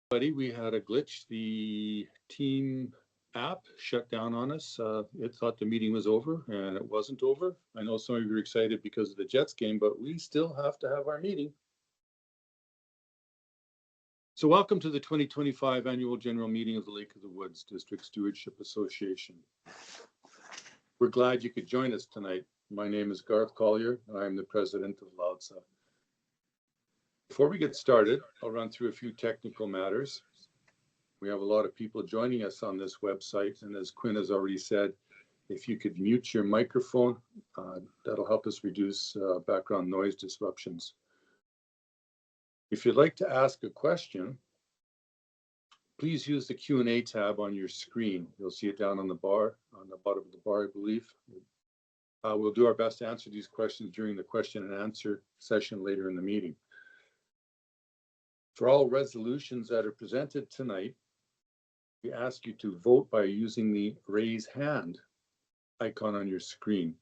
Buddy, we had a glitch. The team app shut down on us. It thought the meeting was over, and it wasn't over. I know some of you are excited because of the Jets game, but we still have to have our meeting. So, welcome to the 2025 Annual General Meeting of the Lake of the Woods District Stewardship Association. We're glad you could join us tonight. My name is Garth Collier, and I'm the president of Lowdsa. Before we get started, I'll run through a few technical matters. We have a lot of people joining us on this website, and as Quinn has already said, if you could mute your microphone, that'll help us reduce background noise disruptions. If you'd like to ask a question, please use the Q&A tab on your screen. You'll see it down on the bar, on the bottom of the bar, I believe. We'll do our best to answer these questions during the question and answer session later in the meeting. For all resolutions that are presented tonight, we ask you to vote by using the raise hand icon on your screen.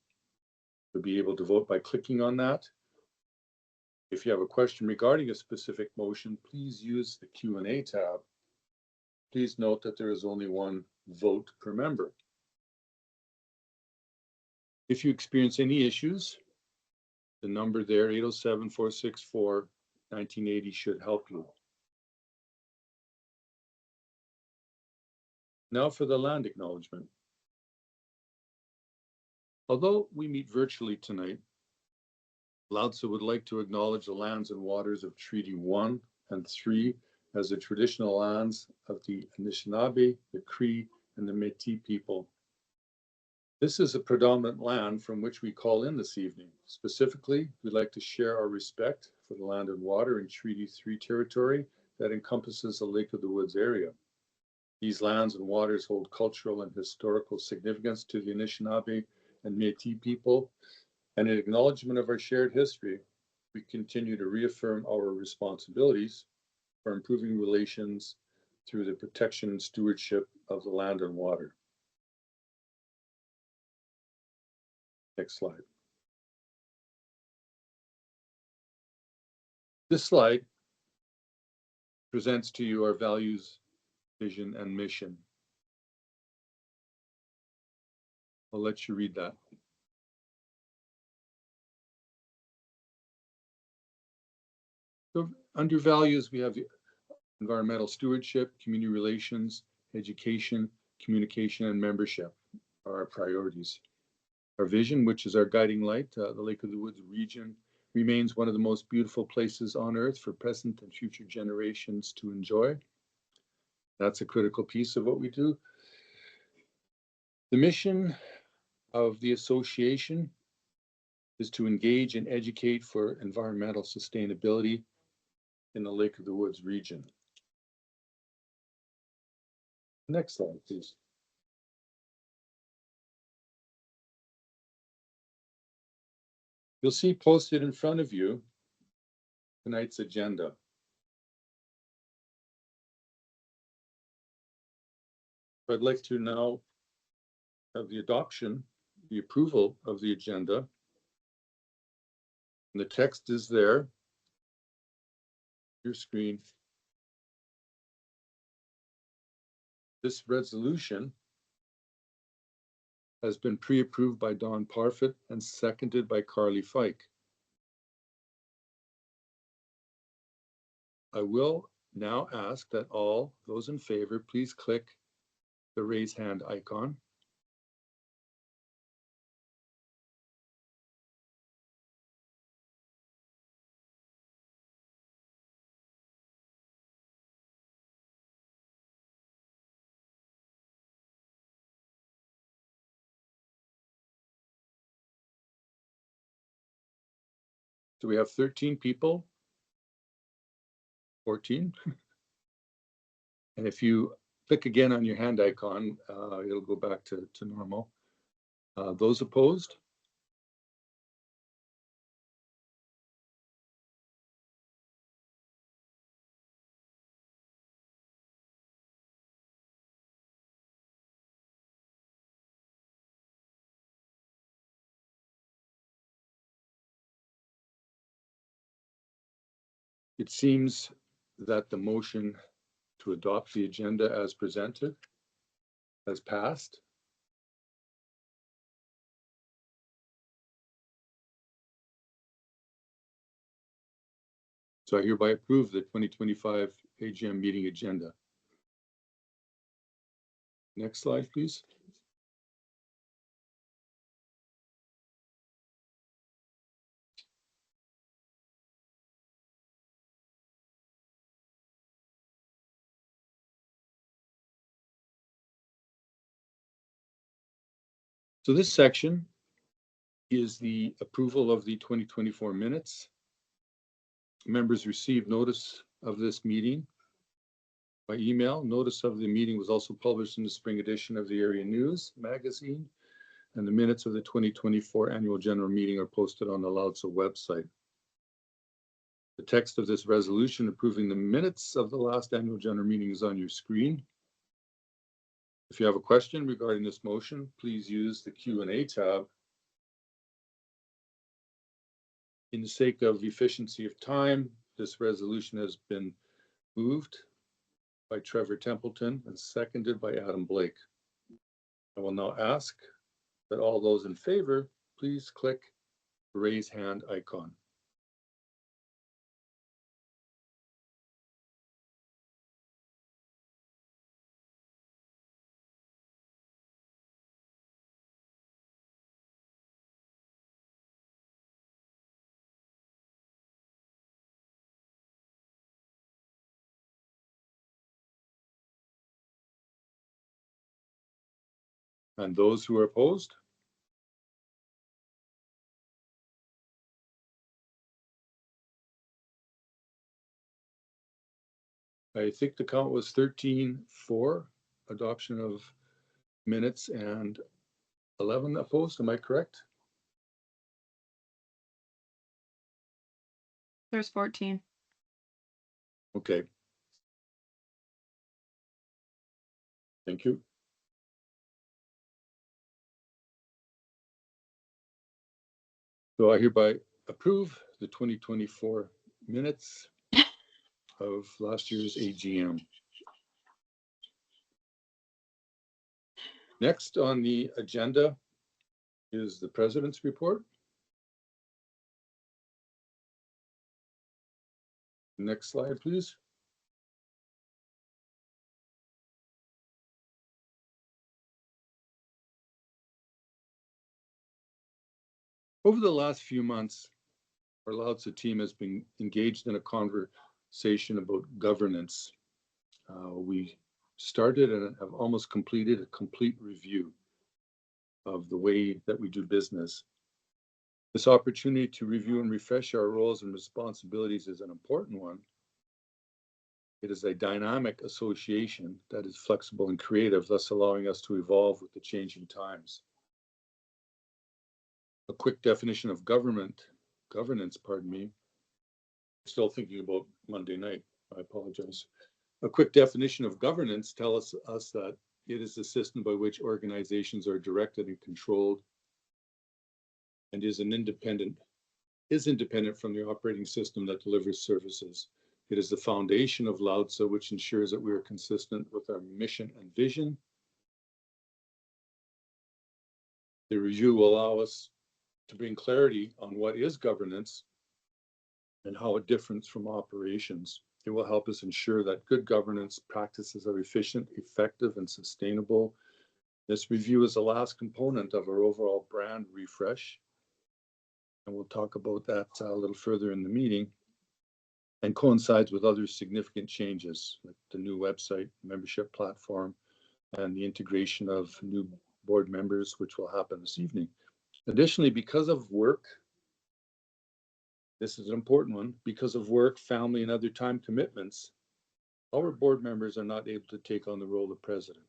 You'll be able to vote by clicking on that. If you have a question regarding a specific motion, please use the Q&A tab. Please note that there is only one vote per member. If you experience any issues, the number there, 807-464-1980, should help you. Now for the land acknowledgement. Although we meet virtually tonight, Lowdsa would like to acknowledge the lands and waters of Treaty 1 and 3 as the traditional lands of the Anishinaabe, the Cree, and the Métis people. This is a predominant land from which we call in this evening. Specifically, we'd like to share our respect for the land and water in Treaty 3 territory that encompasses the Lake of the Woods area. These lands and waters hold cultural and historical significance to the Anishinaabe and Métis people, and in acknowledgement of our shared history, we continue to reaffirm our responsibilities for improving relations through the protection and stewardship of the land and water. Next slide. This slide presents to you our values, vision, and mission. I'll let you read that. So under values, we have environmental stewardship, community relations, education, communication, and membership are our priorities. Our vision, which is our guiding light, the Lake of the Woods region, remains one of the most beautiful places on earth for present and future generations to enjoy. That's a critical piece of what we do. The mission of the association is to engage and educate for environmental sustainability in the Lake of the Woods region. Next slide, please. You'll see posted in front of you tonight's agenda. I'd like to now have the adoption, the approval of the agenda. And the text is there, your screen. This resolution has been pre-approved by Don Parfit and seconded by Carly Fike. I will now ask that all those in favor please click the raise hand icon. So we have 13 people, 14. And if you click again on your hand icon, it'll go back to normal. Those opposed? It seems that the motion to adopt the agenda as presented, as passed. So I hereby approve the 2025 AGM meeting agenda. Next slide, please. So this section is the approval of the 2024 minutes. Members received notice of this meeting by email. Notice of the meeting was also published in the spring edition of the Area News magazine, and the minutes of the 2024 annual general meeting are posted on the Lowdsa website. The text of this resolution approving the minutes of the last annual general meeting is on your screen. If you have a question regarding this motion, please use the Q&A tab. In the sake of efficiency of time, this resolution has been moved by Trevor Templeton and seconded by Adam Blake. I will now ask that all those in favor, please click the raise hand icon. And those who are opposed? I think the count was 13 for adoption of minutes and 11 opposed. Am I correct? There's 14. Okay. Thank you. So I hereby approve the 2024 minutes of last year's AGM. Next on the agenda is the President's report. Next slide, please. Over the last few months, our Lowdsa team has been engaged in a conversation about governance. We started and have almost completed a complete review of the way that we do business. This opportunity to review and refresh our roles and responsibilities is an important one. It is a dynamic association that is flexible and creative, thus allowing us to evolve with the changing times. A quick definition of governance, still thinking about Monday night, I apologize. A quick definition of governance tells us that it is a system by which organizations are directed and controlled and is independent from the operating system that delivers services. It is the foundation of Lowdsa, which ensures that we are consistent with our mission and vision. The review will allow us to bring clarity on what is governance and how it differs from operations. It will help us ensure that good governance practices are efficient, effective, and sustainable. This review is the last component of our overall brand refresh, and we'll talk about that a little further in the meeting, and coincides with other significant changes, like the new website, membership platform, and the integration of new board members, which will happen this evening. Additionally, because of work, this is an important one, because of work, family, and other time commitments, our board members are not able to take on the role of president.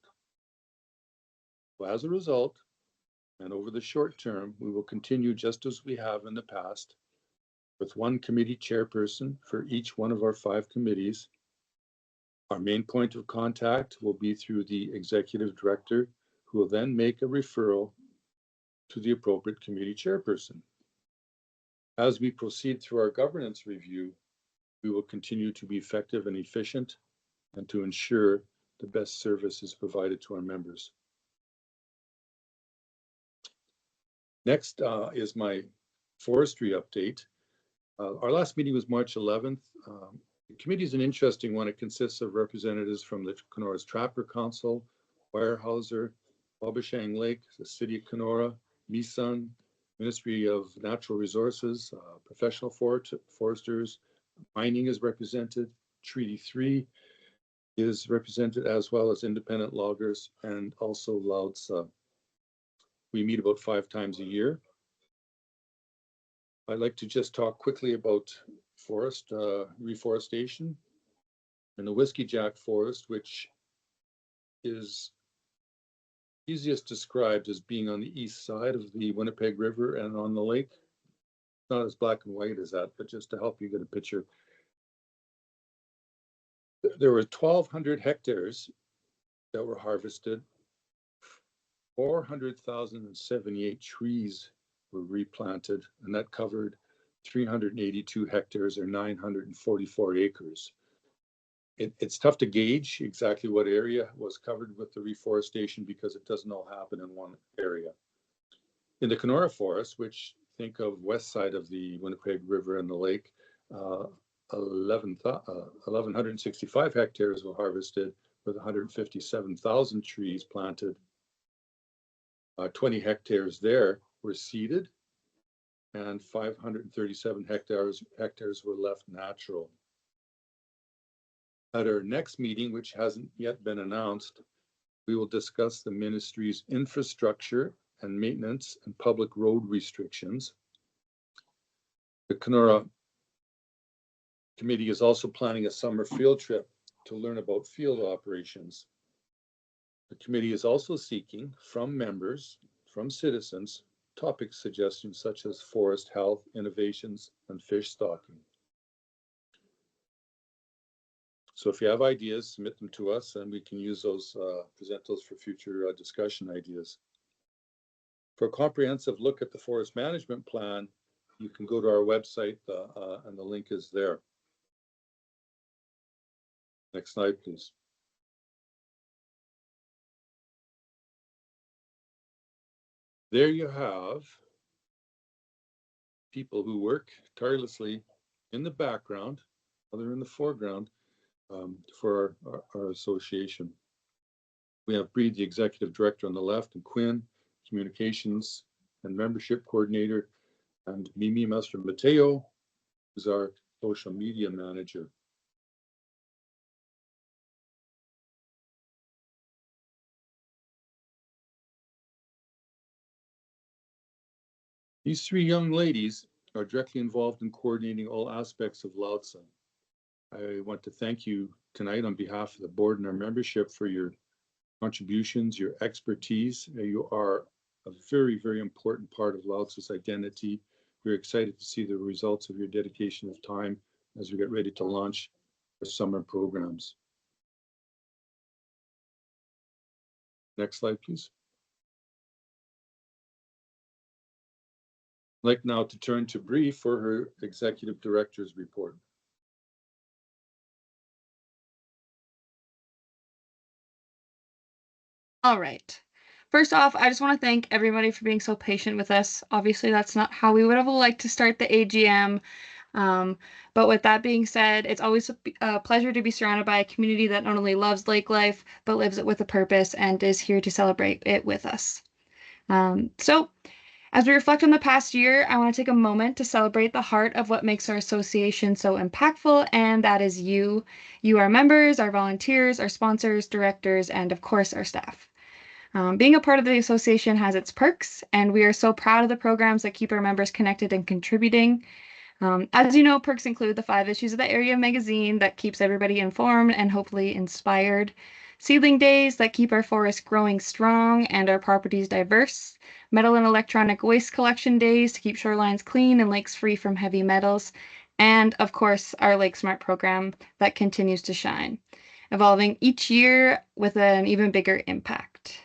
So as a result, and over the short term, we will continue just as we have in the past, with one committee chairperson for each one of our 5 committees. Our main point of contact will be through the executive director, who will then make a referral to the appropriate committee chairperson. As we proceed through our governance review, we will continue to be effective and efficient and to ensure the best service is provided to our members. Next is my forestry update. Our last meeting was March 11th. The committee is an interesting one. It consists of representatives from the Kenora's Trapper Council, Weyerhaeuser, Wabashang Lake, the City of Kenora, Misan, Ministry of Natural Resources, professional foresters, mining is represented, Treaty 3 is represented, as well as independent loggers and also Lowdsa. We meet about 5 times a year. I'd like to just talk quickly about forest reforestation in the Whiskey Jack Forest, which is easiest described as being on the east side of the Winnipeg River and on the lake. Not as black and white as that, but just to help you get a picture. There were 1,200 hectares that were harvested. 400,078 trees were replanted, and that covered 382 hectares or 944 acres. It's tough to gauge exactly what area was covered with the reforestation because it doesn't all happen in one area. In the Kenora Forest, which think of west side of the Winnipeg River and the lake, 1,165 hectares were harvested with 157,000 trees planted. 20 hectares there were seeded, and 537 hectares were left natural. At our next meeting, which hasn't yet been announced, we will discuss the ministry's infrastructure and maintenance and public road restrictions. The Kenora Committee is also planning a summer field trip to learn about field operations. The committee is also seeking from members, from citizens, topic suggestions such as forest health, innovations, and fish stocking. So if you have ideas, submit them to us and we can use those, present those for future discussion ideas. For a comprehensive look at the forest management plan, you can go to our website and the link is there. Next slide, please. There you have people who work tirelessly in the background, other in the foreground, for our association. We have Bree, the executive director on the left, and Quinn, communications and membership coordinator, and Mimi Master Mateo, who's our social media manager. These 3 young ladies are directly involved in coordinating all aspects of Lowdsa. I want to thank you tonight on behalf of the board and our membership for your contributions, your expertise. You are a very, very important part of Lowdsa's identity. We're excited to see the results of your dedication of time as we get ready to launch our summer programs. Next slide, please. I'd like now to turn to Bree for her executive director's report. All right. First off, I just want to thank everybody for being so patient with us. Obviously, that's not how we would have liked to start the AGM. But with that being said, it's always a pleasure to be surrounded by a community that not only loves lake life, but lives it with a purpose and is here to celebrate it with us. So as we reflect on the past year, I want to take a moment to celebrate the heart of what makes our association so impactful, and that is you. You, our members, our volunteers, our sponsors, directors, and of course, our staff. Being a part of the association has its perks, and we are so proud of the programs that keep our members connected and contributing. As you know, perks include the 5 issues of the area magazine that keeps everybody informed and hopefully inspired, seedling days that keep our forests growing strong and our properties diverse, metal and electronic waste collection days to keep shorelines clean and lakes free from heavy metals, and of course, our Lake Smart program that continues to shine, evolving each year with an even bigger impact.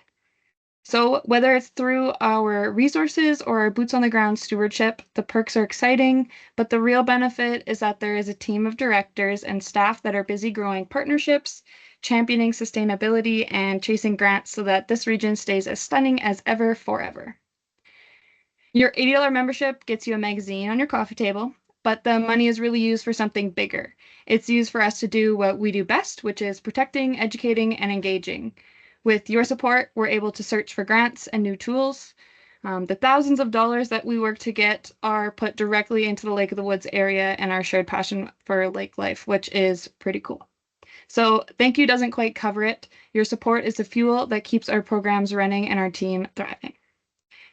So whether it's through our resources or our boots on the ground stewardship, the perks are exciting, but the real benefit is that there is a team of directors and staff that are busy growing partnerships, championing sustainability, and chasing grants so that this region stays as stunning as ever forever. Your $80 membership gets you a magazine on your coffee table, but the money is really used for something bigger. It's used for us to do what we do best, which is protecting, educating, and engaging. With your support, we're able to search for grants and new tools. The thousands of dollars that we work to get are put directly into the Lake of the Woods area and our shared passion for lake life, which is pretty cool. So thank you doesn't quite cover it. Your support is the fuel that keeps our programs running and our team thriving.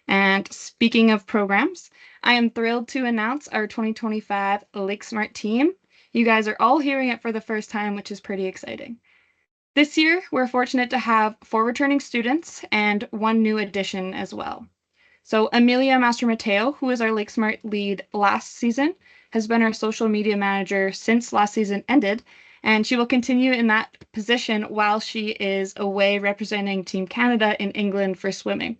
And speaking of programs, I am thrilled to announce our 2025 Lake Smart team. You guys are all hearing it for the first time, which is pretty exciting. This year, we're fortunate to have 4 returning students and 1 new addition as well. So Amelia Master Mateo, who was our Lake Smart lead last season, has been our social media manager since last season ended, and she will continue in that position while she is away representing Team Canada in England for swimming.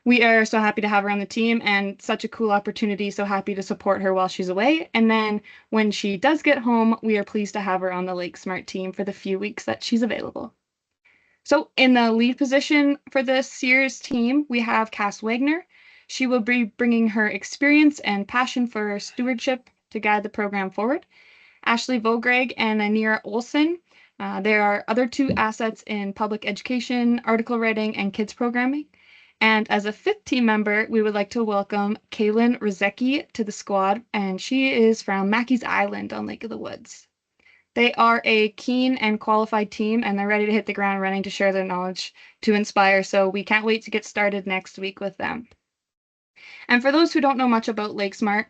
We are so happy to have her on the team and such a cool opportunity. So happy to support her while she's away. And then when she does get home, we are pleased to have her on the Lake Smart team for the few weeks that she's available. So in the lead position for this year's team, we have Cass Wagner. She will be bringing her experience and passion for stewardship to guide the program forward. Ashley Vogreg and Anira Olson. There are other 2 assets in public education, article writing, and kids programming. And as a 5th team member, we would like to welcome Kaylin Rizecki to the squad, and she is from Mackey's Island on Lake of the Woods. They are a keen and qualified team, and they're ready to hit the ground running to share their knowledge to inspire, so we can't wait to get started next week with them. And for those who don't know much about Lake Smart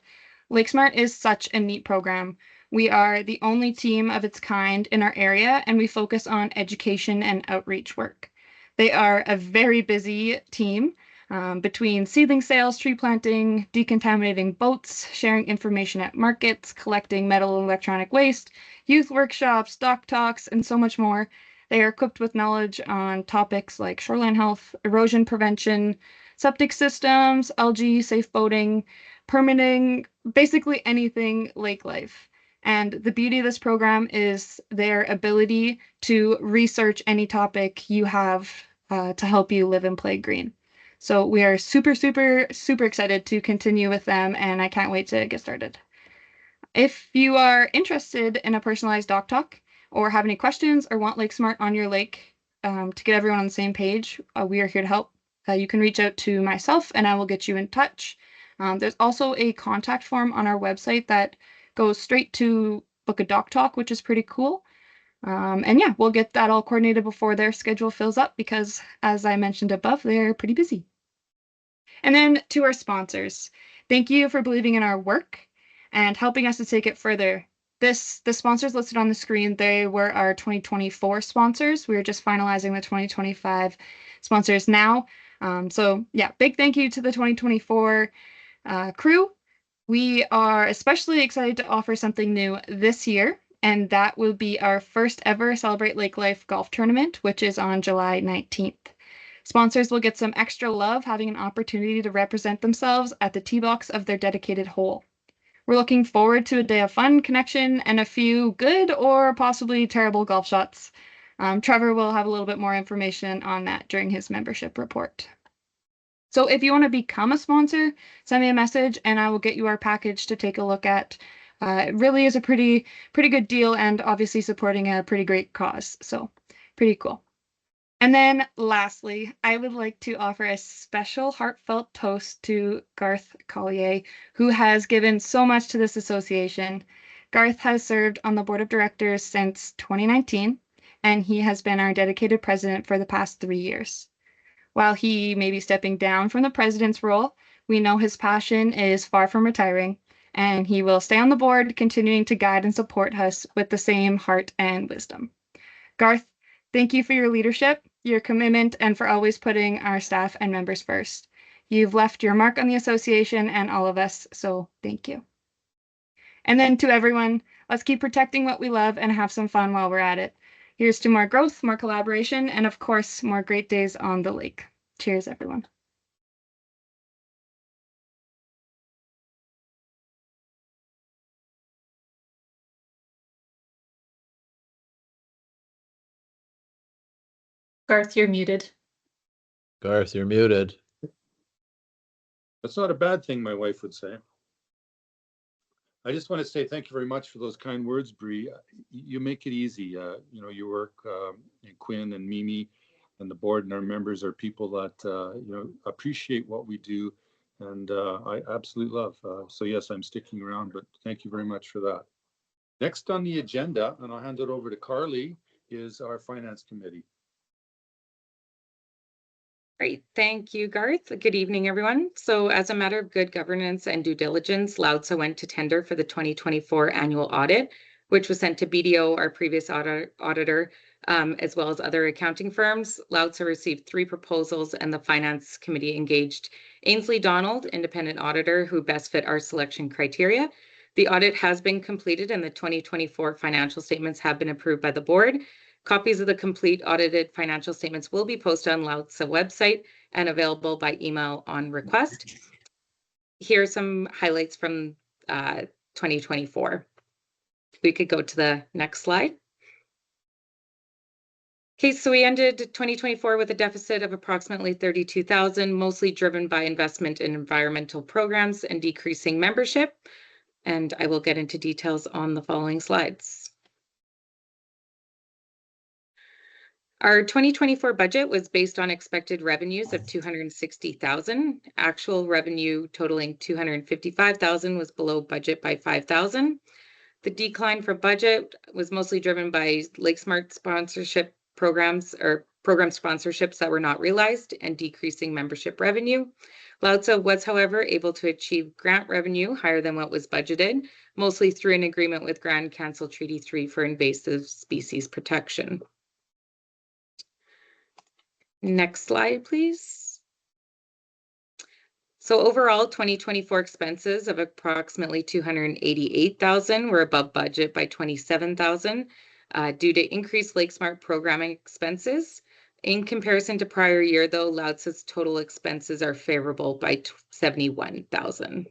is such a neat program. We are the only team of its kind in our area, and we focus on education and outreach work. They are a very busy team between seedling sales, tree planting, decontaminating boats, sharing information at markets, collecting metal and electronic waste, youth workshops, dock talks, and so much more. They are equipped with knowledge on topics like shoreline health, erosion prevention, septic systems, algae, safe boating, permitting, basically anything lake life. And the beauty of this program is their ability to research any topic you have to help you live and play green. So we are super, super, super excited to continue with them, and I can't wait to get started. If you are interested in a personalized dock talk or have any questions or want Lake Smart on your lake to get everyone on the same page, we are here to help. You can reach out to myself and I will get you in touch. There's also a contact form on our website that goes straight to book a dock talk, which is pretty cool. And yeah, we'll get that all coordinated before their schedule fills up because, as I mentioned above, they're pretty busy. And then to our sponsors, thank you for believing in our work and helping us to take it further. The sponsors listed on the screen, they were our 2024 sponsors. We're just finalizing the 2025 sponsors now. So yeah, big thank you to the 2024 crew. We are especially excited to offer something new this year, and that will be our first ever Celebrate Lake Life golf tournament, which is on July 19th. Sponsors will get some extra love having an opportunity to represent themselves at the tee box of their dedicated hole. We're looking forward to a day of fun, connection, and a few good or possibly terrible golf shots. Trevor will have a little bit more information on that during his membership report. So if you want to become a sponsor, send me a message and I will get you our package to take a look at. It really is a pretty good deal and obviously supporting a pretty great cause. So pretty cool. And then lastly, I would like to offer a special heartfelt toast to Garth Collier, who has given so much to this association. Garth has served on the board of directors since 2019, and he has been our dedicated president for the past 3 years. While he may be stepping down from the president's role, we know his passion is far from retiring, and he will stay on the board, continuing to guide and support us with the same heart and wisdom. Garth, thank you for your leadership, your commitment, and for always putting our staff and members first. You've left your mark on the association and all of us, so thank you. And then to everyone, let's keep protecting what we love and have some fun while we're at it. Here's to more growth, more collaboration, and of course, more great days on the lake. Cheers, everyone. Garth, you're muted. Garth, you're muted. That's not a bad thing, my wife would say. I just want to say thank you very much for those kind words, Bree. You make it easy. You know, your work, and Quinn and Mimi and the board and our members are people that, you know, appreciate what we do. And I absolutely love. So yes, I'm sticking around, but thank you very much for that. Next on the agenda, and I'll hand it over to Carly, is our Finance Committee. Great. Thank you, Garth. Good evening, everyone. So as a matter of good governance and due diligence, Lowdsa went to tender for the 2024 annual audit, which was sent to BDO, our previous auditor, as well as other accounting firms. Lowdsa received 3 proposals, and the Finance Committee engaged Ainsley Donald, independent auditor, who best fit our selection criteria. The audit has been completed, and the 2024 financial statements have been approved by the board. Copies of the complete audited financial statements will be posted on Lowdsa website and available by email on request. Here are some highlights from 2024. We could go to the next slide. Okay, so we ended 2024 with a deficit of approximately 32,000, mostly driven by investment in environmental programs and decreasing membership. And I will get into details on the following slides. Our 2024 budget was based on expected revenues of 260,000. Actual revenue totaling 255,000 was below budget by 5,000. The decline for budget was mostly driven by LakeSmart sponsorship programs or program sponsorships that were not realized and decreasing membership revenue. Lowdsa was, however, able to achieve grant revenue higher than what was budgeted, mostly through an agreement with Grand Council Treaty 3 for invasive species protection. Next slide, please. So overall, 2024 expenses of approximately 288,000 were above budget by 27,000 due to increased LakeSmart programming expenses. In comparison to prior year, though, Lowdsa's total expenses are favorable by 71,000.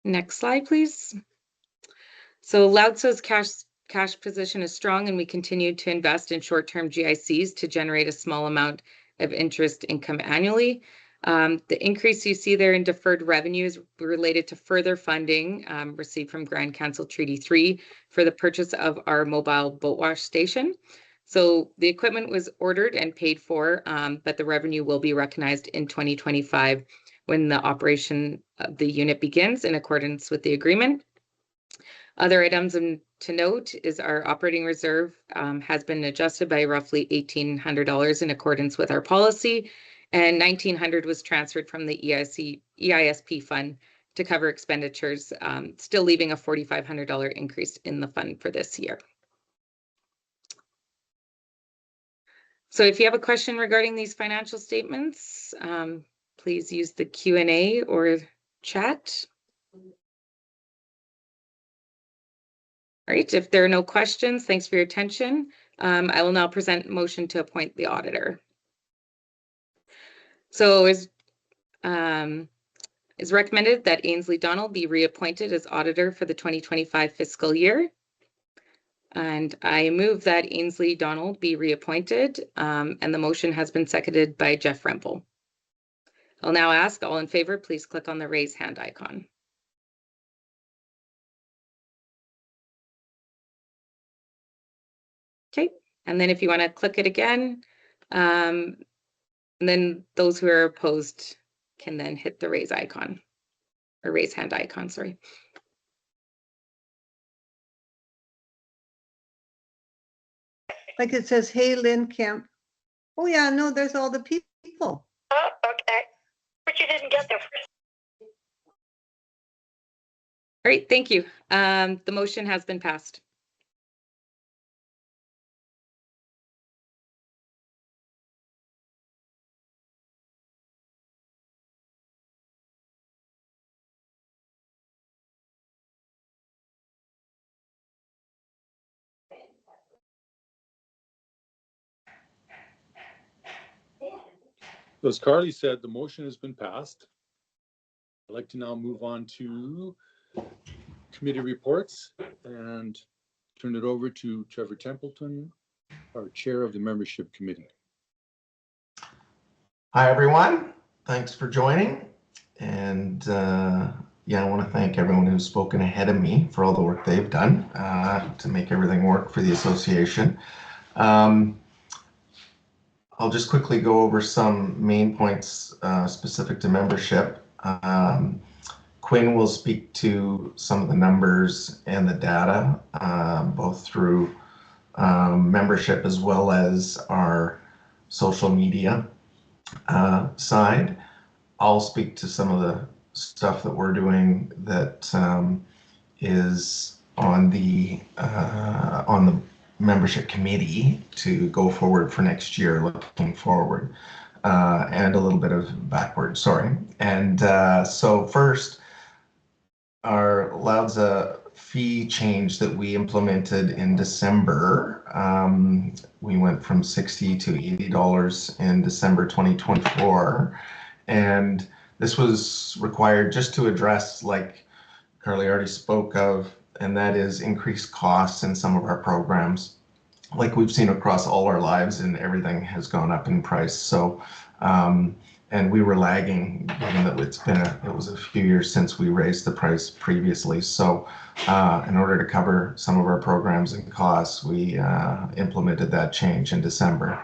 Next slide, please. So Lowdsa's cash position is strong, and we continue to invest in short-term GICs to generate a small amount of interest income annually. The increase you see there in deferred revenue is related to further funding received from Grand Council Treaty 3 for the purchase of our mobile boat wash station. So the equipment was ordered and paid for, but the revenue will be recognized in 2025 when the operation of the unit begins in accordance with the agreement. Other items to note is our operating reserve has been adjusted by roughly $1,800 in accordance with our policy, and $1,900 was transferred from the EISP fund to cover expenditures, still leaving a $4,500 increase in the fund for this year. So if you have a question regarding these financial statements, please use the Q&A or chat. All right, if there are no questions, thanks for your attention. I will now present a motion to appoint the auditor. So is recommended that Ainsley Donald be reappointed as auditor for the 2025 fiscal year. And I move that Ainsley Donald be reappointed, and the motion has been seconded by Jeff Rempel. I'll now ask all in favor, please click on the raise hand icon. Okay, and then if you want to click it again, and then those who are opposed can then hit the raise icon, or raise hand icon, sorry. Like it says, hey, Lynn Kemp. Oh yeah, no, there's all the people. Oh, okay. But you didn't get there first. All right, thank you. The motion has been passed. So as Carly said, the motion has been passed. I'd like to now move on to committee reports and turn it over to Trevor Templeton, our chair of the membership committee. Hi, everyone. Thanks for joining. And yeah, I want to thank everyone who's spoken ahead of me for all the work they've done to make everything work for the association. I'll just quickly go over some main points specific to membership. Quinn will speak to some of the numbers and the data, both through membership as well as our social media side. I'll speak to some of the stuff that we're doing that is on the membership committee to go forward for next year, looking forward, and a little bit of backward, sorry. And so first, our Lowdsa fee change that we implemented in December, we went from $60 to $80 in December 2024. And this was required just to address, like Carly already spoke of, and that is increased costs in some of our programs. Like we've seen across all our lives, and everything has gone up in price. So, and we were lagging, given that it was a few years since we raised the price previously. So, in order to cover some of our programs and costs, we implemented that change in December.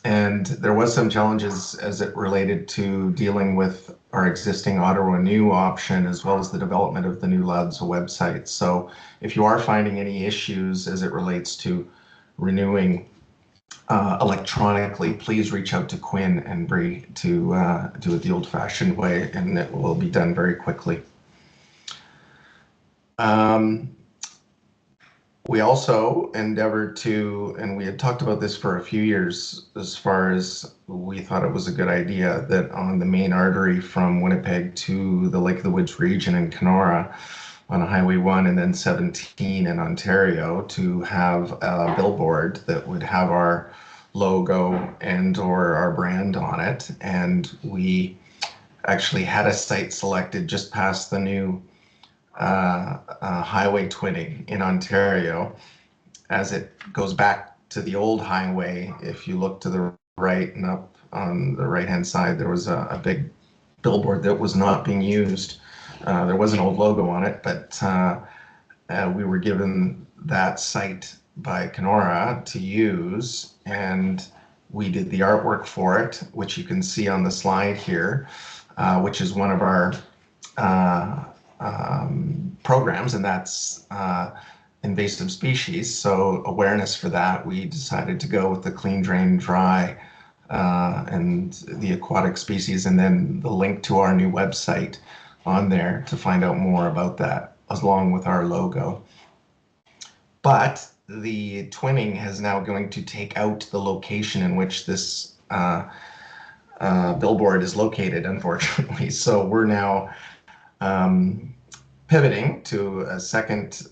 And there was some challenges as it related to dealing with our existing auto renew option, as well as the development of the new Lowdsa website. So if you are finding any issues as it relates to renewing electronically, please reach out to Quinn and Bree to do it the old-fashioned way, and it will be done very quickly. We also endeavored to, and we had talked about this for a few years, as far as we thought it was a good idea that on the main artery from Winnipeg to the Lake of the Woods region in Kenora, on Highway 1 and then 17 in Ontario, to have a billboard that would have our logo and or our brand on it. And we actually had a site selected just past the new highway twinning in Ontario. As it goes back to the old highway, if you look to the right and up on the right hand side, there was a big billboard that was not being used. There was an old logo on it, but we were given that site by Kenora to use, and we did the artwork for it, which you can see on the slide here, which is one of our programs, and that's invasive species. So awareness for that, we decided to go with the clean, drain, dry, and the aquatic species, and then the link to our new website on there to find out more about that, along with our logo. But the twinning is now going to take out the location in which this billboard is located, unfortunately. So we're now pivoting to a second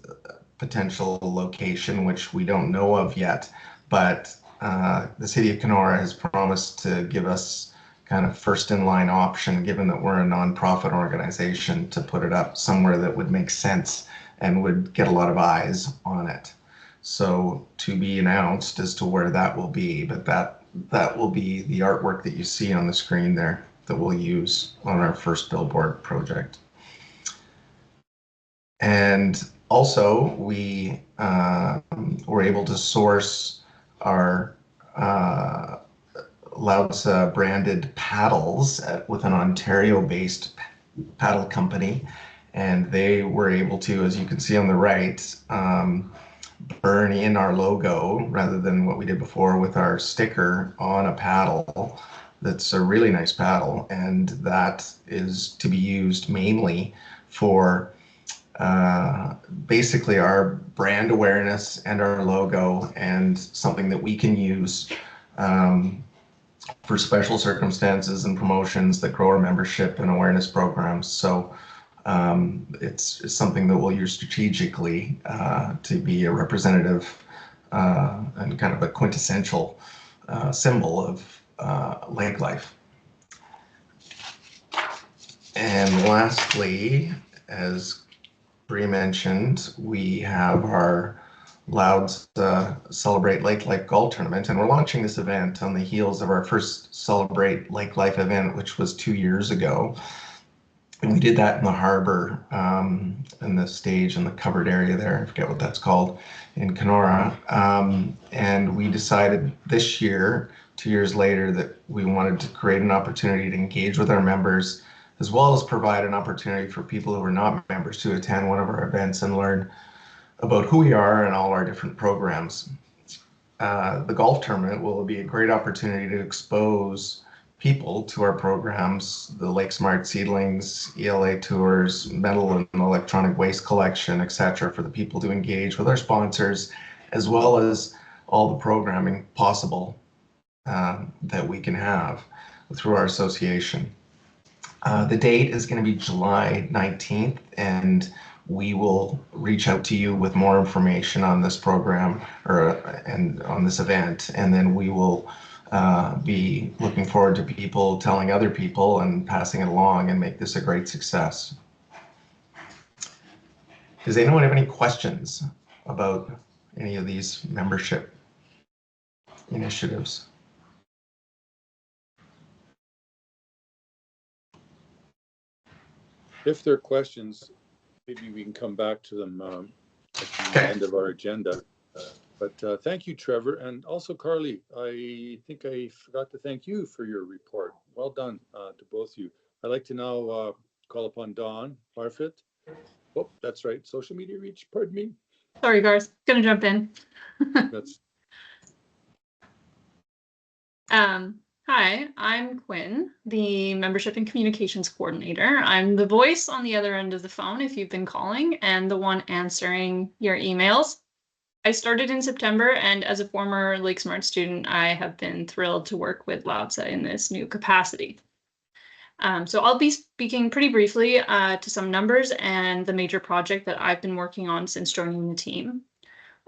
potential location, which we don't know of yet, but the city of Kenora has promised to give us kind of first in line option, given that we're a nonprofit organization, to put it up somewhere that would make sense and would get a lot of eyes on it. So to be announced as to where that will be, but that will be the artwork that you see on the screen there that we'll use on our first billboard project. And also, we were able to source our Lowdsa branded paddles with an Ontario-based paddle company, and they were able to, as you can see on the right, burn in our logo rather than what we did before with our sticker on a paddle. That's a really nice paddle, and that is to be used mainly for basically our brand awareness and our logo, and something that we can use for special circumstances and promotions that grow our membership and awareness programs. So it's something that we'll use strategically to be a representative and kind of a quintessential symbol lake life. And lastly, as Bree mentioned, we have our Lowdsa Celebrate Lake Life Golf Tournament, and we're launching this event on the heels of our first Celebrate Lake Life event, which was 2 years ago. And we did that in the harbor, in the stage in the covered area there. I forget what that's called in Kenora. And we decided this year, 2 years later, that we wanted to create an opportunity to engage with our members, as well as provide an opportunity for people who are not members to attend one of our events and learn about who we are and all our different programs. The golf tournament will be a great opportunity to expose people to our programs, the Lake Smart Seedlings, ELA tours, metal and electronic waste collection, etc., for the people to engage with our sponsors, as well as all the programming possible that we can have through our association. The date is going to be July 19th, and we will reach out to you with more information on this program and on this event, and then we will be looking forward to people telling other people and passing it along and make this a great success. Does anyone have any questions about any of these membership initiatives? If there are questions, maybe we can come back to them at the end of our agenda. But thank you, Trevor. And also, Carly, I think I forgot to thank you for your report. Well done to both of you. I'd like to now call upon Dawn Parfit. Oh, that's right. Social media reach, pardon me. Sorry, Garth. Gonna jump in. That's Hi, I'm Quinn, the Membership and Communications Coordinator. I'm the voice on the other end of the phone if you've been calling, and the one answering your emails. I started in September, and as a former Lake Smart student, I have been thrilled to work with Lowdsa in this new capacity. So I'll be speaking pretty briefly to some numbers and the major project that I've been working on since joining the team.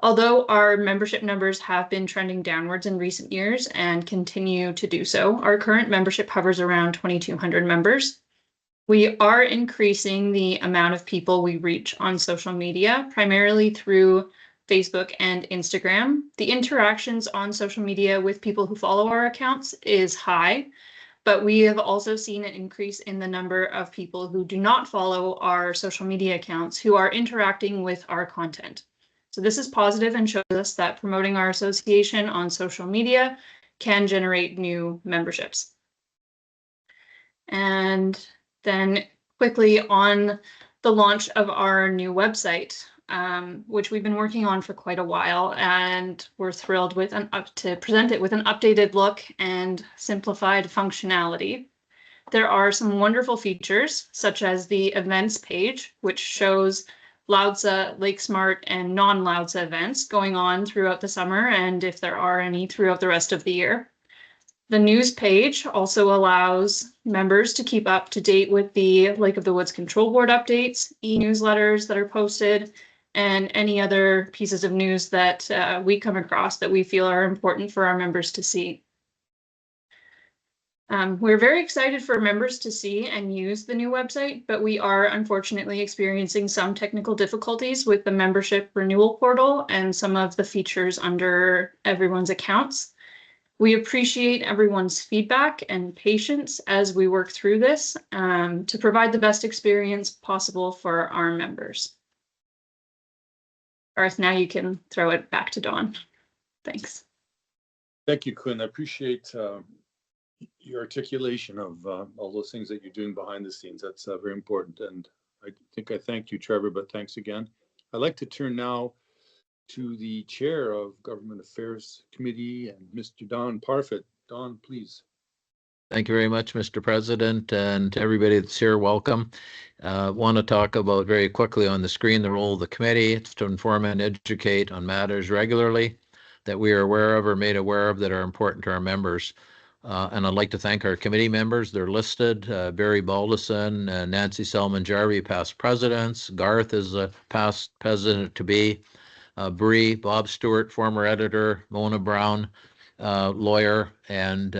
Although our membership numbers have been trending downwards in recent years and continue to do so, our current membership hovers around 2,200 members. We are increasing the amount of people we reach on social media, primarily through Facebook and Instagram. The interactions on social media with people who follow our accounts is high, but we have also seen an increase in the number of people who do not follow our social media accounts who are interacting with our content. So this is positive and shows us that promoting our association on social media can generate new memberships. And then quickly on the launch of our new website, which we've been working on for quite a while, and we're thrilled with to present it with an updated look and simplified functionality. There are some wonderful features, such as the events page, which shows Lowdsa, Lake Smart, and non-Lowdsa events going on throughout the summer, and if there are any throughout the rest of the year. The news page also allows members to keep up to date with the Lake of the Woods Control Board updates, e-newsletters that are posted, and any other pieces of news that we come across that we feel are important for our members to see. We're very excited for members to see and use the new website, but we are unfortunately experiencing some technical difficulties with the membership renewal portal and some of the features under everyone's accounts. We appreciate everyone's feedback and patience as we work through this to provide the best experience possible for our members. Garth, now you can throw it back to Dawn. Thanks. Thank you, Quinn. I appreciate your articulation of all those things that you're doing behind the scenes. That's very important. And I think I thanked you, Trevor, but thanks again. I'd like to turn now to the Chair of Government Affairs Committee and Mr. Don Parfit. Don, please. Thank you very much, Mr. President, and to everybody that's here, welcome. Want to talk about very quickly on the screen the role of the committee. It's to inform and educate on matters regularly that we are aware of or made aware of that are important to our members. And I'd like to thank our committee members. They're listed. Barry Balderson, Nancy Selman-Jarvie, past presidents. Garth is a past president-to-be. Bree, Bob Stewart, former editor. Mona Brown, lawyer and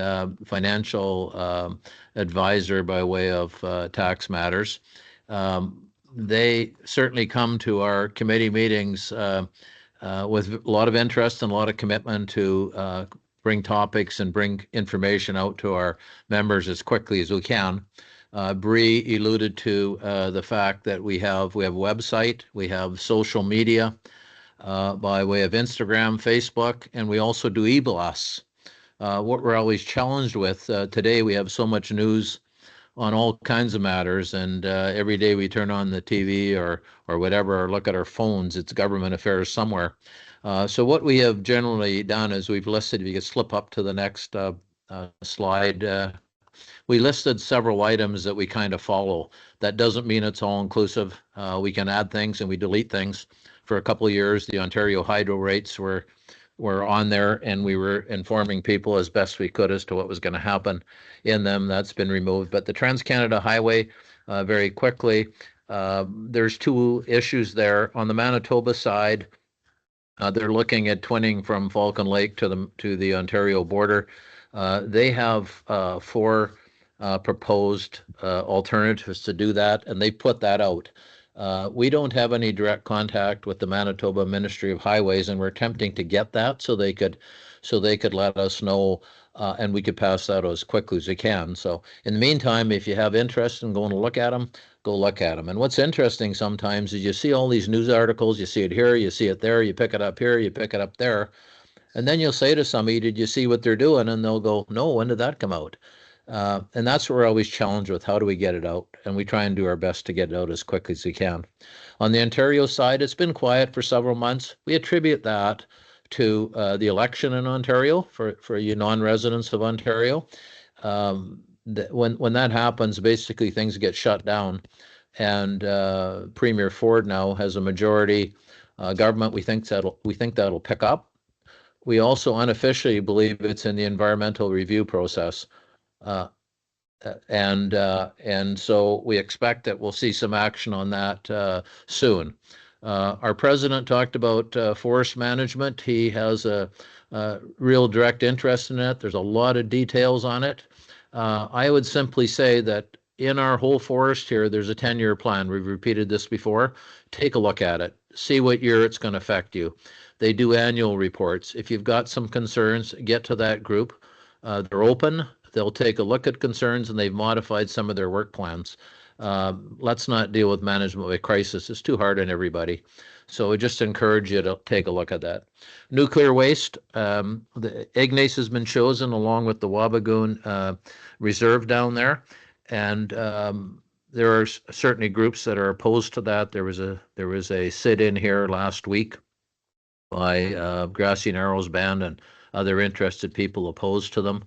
financial advisor by way of tax matters. They certainly come to our committee meetings with a lot of interest and a lot of commitment to bring topics and bring information out to our members as quickly as we can. Bree alluded to the fact that we have a website, we have social media by way of Instagram, Facebook, and we also do e-blasts. What we're always challenged with today, we have so much news on all kinds of matters, and every day we turn on the TV or whatever, or look at our phones, it's government affairs somewhere. So what we have generally done is we've listed, if you could slip up to the next slide, we listed several items that we kind of follow. That doesn't mean it's all inclusive. We can add things and we delete things. For a couple of years, the Ontario hydro rates were on there, and we were informing people as best we could as to what was going to happen in them. That's been removed. But the Trans-Canada Highway, very quickly, there's two issues there. On the Manitoba side, they're looking at twinning from Falcon Lake to the Ontario border. They have 4 proposed alternatives to do that, and they put that out. We don't have any direct contact with the Manitoba Ministry of Highways, and we're attempting to get that so they could let us know, and we could pass that as quickly as we can. So in the meantime, if you have interest in going to look at them, go look at them. And what's interesting sometimes is you see all these news articles, you see it here, you see it there, you pick it up here, you pick it up there, and then you'll say to somebody, did you see what they're doing? And they'll go, no, when did that come out? And that's what we're always challenged with. How do we get it out? And we try and do our best to get it out as quickly as we can. On the Ontario side, it's been quiet for several months. We attribute that to the election in Ontario for you non-residents of Ontario. When that happens, basically things get shut down. And Premier Ford now has a majority government. We think that'll pick up. We also unofficially believe it's in the environmental review process. And so we expect that we'll see some action on that soon. Our president talked about forest management. He has a real direct interest in it. There's a lot of details on it. I would simply say that in our whole forest here, there's a 10-year plan. We've repeated this before. Take a look at it. See what year it's going to affect you. They do annual reports. If you've got some concerns, get to that group. They're open. They'll take a look at concerns, and they've modified some of their work plans. Let's not deal with management by crisis. It's too hard on everybody. So I just encourage you to take a look at that. Nuclear waste, the Ignace has been chosen along with the Wabigoon Reserve down there. And there are certainly groups that are opposed to that. There was a sit-in here last week by Grassy Narrows Band and other interested people opposed to them.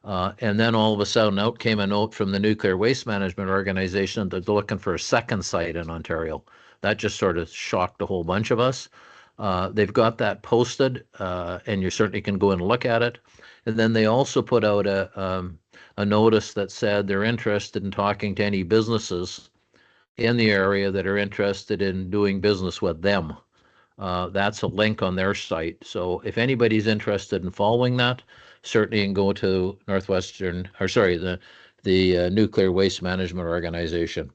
And then all of a sudden out came a note from the Nuclear Waste Management Organization that they're looking for a second site in Ontario. That just sort of shocked a whole bunch of us. They've got that posted, and you certainly can go and look at it. And then they also put out a notice that said they're interested in talking to any businesses in the area that are interested in doing business with them. That's a link on their site. So if anybody's interested in following that, certainly you can go to the Nuclear Waste Management Organization.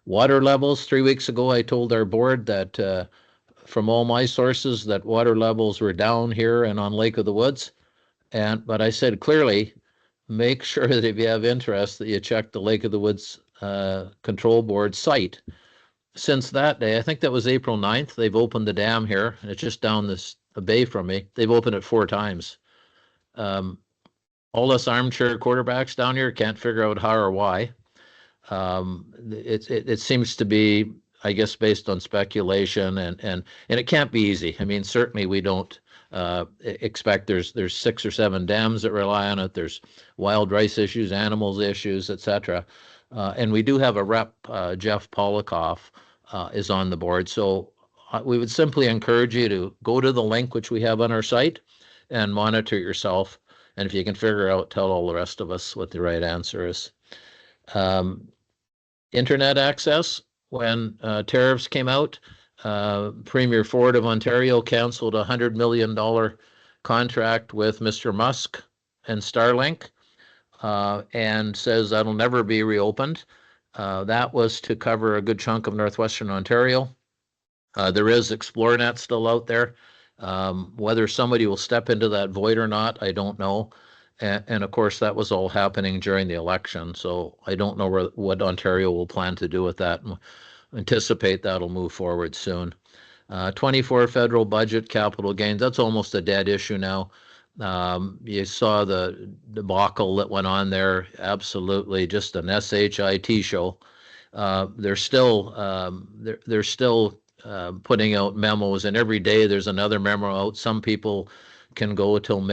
Water levels, 3 weeks ago, I told our board that from all my sources that water levels were down here and on Lake of the Woods. But I said clearly, make sure that if you have interest that you check the Lake of the Woods Control Board site. Since that day, I think that was April 9th, they've opened the dam here, and it's just down a bay from me. They've opened it 4 times. All us armchair quarterbacks down here can't figure out how or why. It seems to be, I guess, based on speculation, and it can't be easy. I mean, certainly we don't expect there's 6 or 7 dams that rely on it. There's wild rice issues, animals issues, etc. And we do have a rep, Jeff Polikoff, is on the board. So we would simply encourage you to go to the link which we have on our site and monitor yourself. And if you can figure out, tell all the rest of us what the right answer is. Internet access, when tariffs came out, Premier Ford of Ontario canceled a $100 million contract with Mr. Musk and Starlink, and says that'll never be reopened. That was to cover a good chunk of northwestern Ontario. There is ExploreNet still out there. Whether somebody will step into that void or not, I don't know. And of course, that was all happening during the election. So I don't know what Ontario will plan to do with that. Anticipate that'll move forward soon. 24 federal budget capital gains, that's almost a dead issue now. You saw the debacle that went on there, absolutely just an SHIT show. They're still putting out memos, and every day there's another memo out. Some people can go till till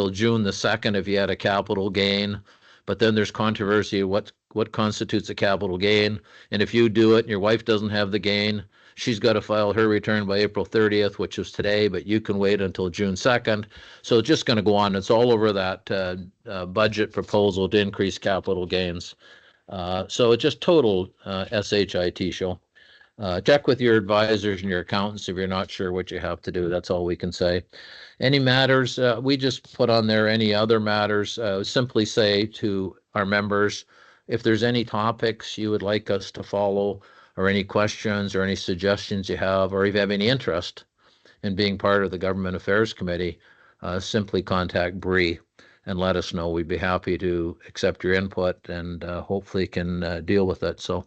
June the 2nd if you had a capital gain. But then there's controversy what constitutes a capital gain. And if you do it and your wife doesn't have the gain, she's got to file her return by April 30th, which is today, but you can wait until June 2nd. So it's just going to go on. It's all over that budget proposal to increase capital gains. So it's just total SHIT show. Check with your advisors and your accountants if you're not sure what you have to do. That's all we can say. Any matters, we just put on there any other matters. Simply say to our members, if there's any topics you would like us to follow, or any questions or any suggestions you have, or if you have any interest in being part of the Government Affairs Committee, simply contact Bree and let us know. We'd be happy to accept your input and hopefully can deal with it. So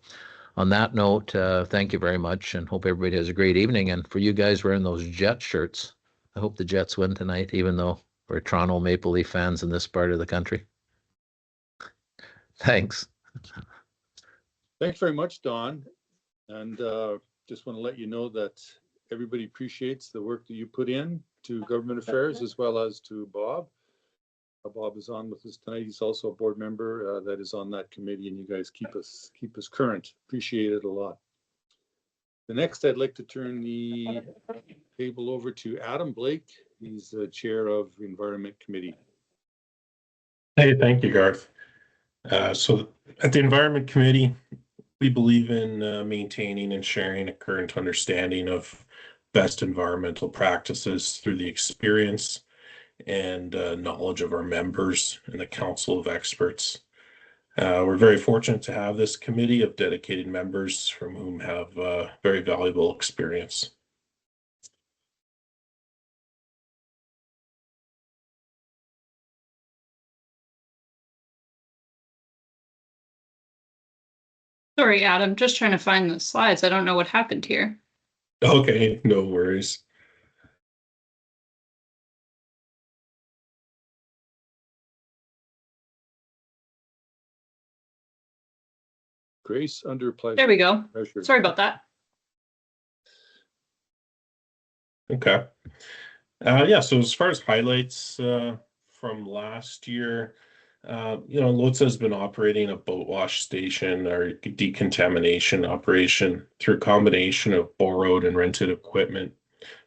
on that note, thank you very much and hope everybody has a great evening. And for you guys wearing those Jet shirts, I hope the Jets win tonight, even though we're Toronto Maple Leaf fans in this part of the country. Thanks. Thanks very much, Don. And just want to let you know that everybody appreciates the work that you put in to government affairs as well as to Bob. Bob is on with us tonight. He's also a board member that is on that committee, and you guys keep us current. Appreciate it a lot. The next, I'd like to turn the table over to Adam Blake. He's the chair of Environment Committee. Hey, thank you, Garth. So at the Environment Committee, we believe in maintaining and sharing a current understanding of best environmental practices through the experience and knowledge of our members and the Council of Experts. We're very fortunate to have this committee of dedicated members from whom have very valuable experience. Sorry, Adam, just trying to find the slides. I don't know what happened here. Okay, no worries. Grace under pleasure. There we go. Pressure. Sorry about that. Okay. Yeah, so as far as highlights from last year, Lowdsa has been operating a boat wash station or decontamination operation through a combination of borrowed and rented equipment.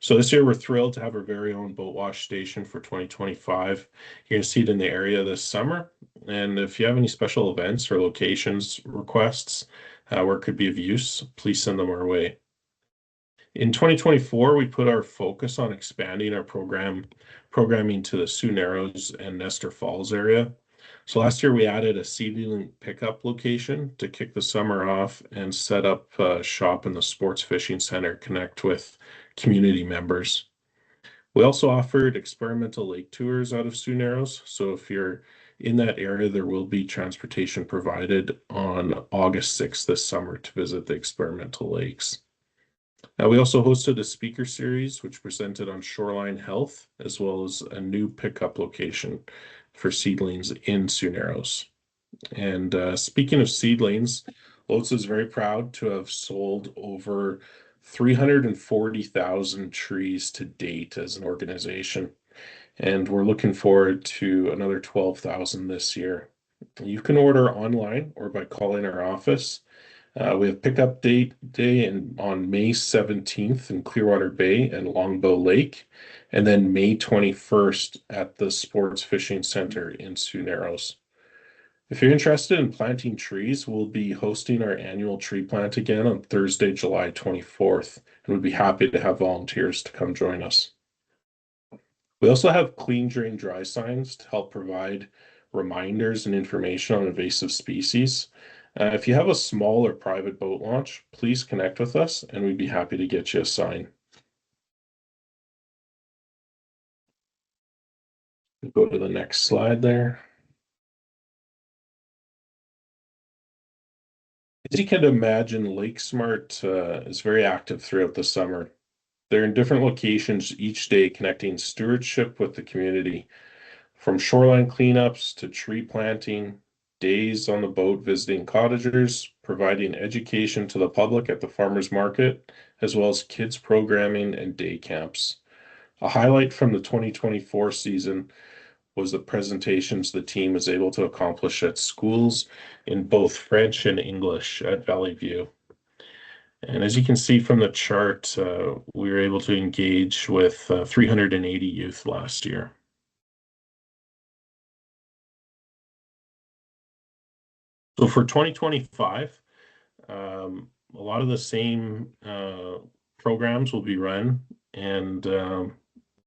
So this year we're thrilled to have our very own boat wash station for 2025. You're going to see it in the area this summer. And if you have any special events or locations requests where it could be of use, please send them our way. In 2024, we put our focus on expanding our programming to the Sioux Narrows and Nestor Falls area. So last year we added a seedling pickup location to kick the summer off and set up shop in the Sports Fishing Center, connect with community members. We also offered experimental lake tours out of Sioux Narrows. So if you're in that area, there will be transportation provided on August 6th this summer to visit the experimental lakes. We also hosted a speaker series which presented on shoreline health, as well as a new pickup location for seedlings in Sioux Narrows. And speaking of seedlings, Lowdsa is very proud to have sold over 340,000 trees to date as an organization. And we're looking forward to another 12,000 this year. You can order online or by calling our office. We have pickup day on May 17th in Clearwater Bay and Longbow Lake, and then May 21st at the Sports Fishing Center in Sioux Narrows. If you're interested in planting trees, we'll be hosting our annual tree plant again on Thursday, July 24th, and we'd be happy to have volunteers to come join us. We also have clean drain dry signs to help provide reminders and information on invasive species. If you have a small or private boat launch, please connect with us and we'd be happy to get you a sign. Go to the next slide there. As you can imagine, Lake Smart is very active throughout the summer. They're in different locations each day, connecting stewardship with the community. From shoreline cleanups to tree planting, days on the boat visiting cottagers, providing education to the public at the farmers market, as well as kids programming and day camps. A highlight from the 2024 season was the presentations the team was able to accomplish at schools in both French and English at Valley View. And as you can see from the chart, we were able to engage with 380 youth last year. So for 2025, a lot of the same programs will be run. And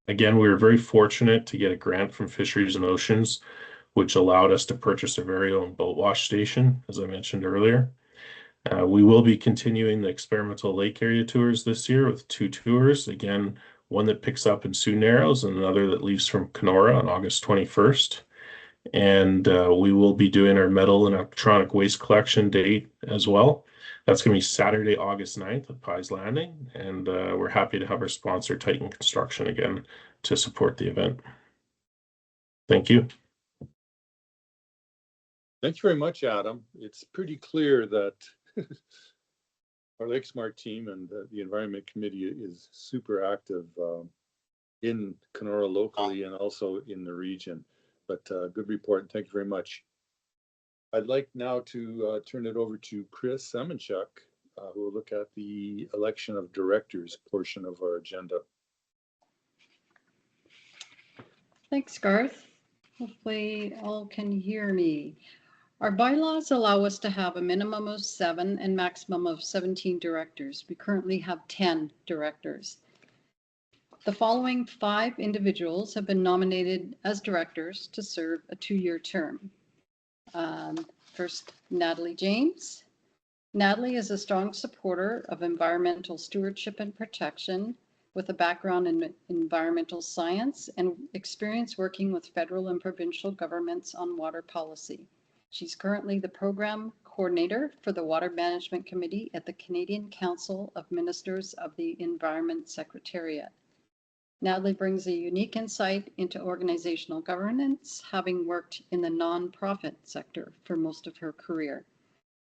again, we were very fortunate to get a grant from Fisheries and Oceans, which allowed us to purchase our very own boat wash station, as I mentioned earlier. We will be continuing the experimental lake area tours this year with 2 tours. Again, one that picks up in Sioux Narrows and another that leaves from Kenora on August 21st. And we will be doing our metal and electronic waste collection date as well. That's going to be Saturday, August 9th at Pies Landing. And we're happy to have our sponsor, Titan Construction, again to support the event. Thank you. Thank you very much, Adam. It's pretty clear that our Lake Smart team and the Environment Committee is super active in Kenora locally and also in the region. But good report, and thank you very much. I'd like now to turn it over to Chris Semenchuk, who will look at the election of directors portion of our agenda. Thanks, Garth. Hopefully all can hear me. Our bylaws allow us to have a minimum of 7 and maximum of 17 directors. We currently have 10 directors. The following 5 individuals have been nominated as directors to serve a 2-year term. First, Natalie James. Natalie is a strong supporter of environmental stewardship and protection with a background in environmental science and experience working with federal and provincial governments on water policy. She's currently the program coordinator for the Water Management Committee at the Canadian Council of Ministers of the Environment Secretariat. Natalie brings a unique insight into organizational governance, having worked in the nonprofit sector for most of her career.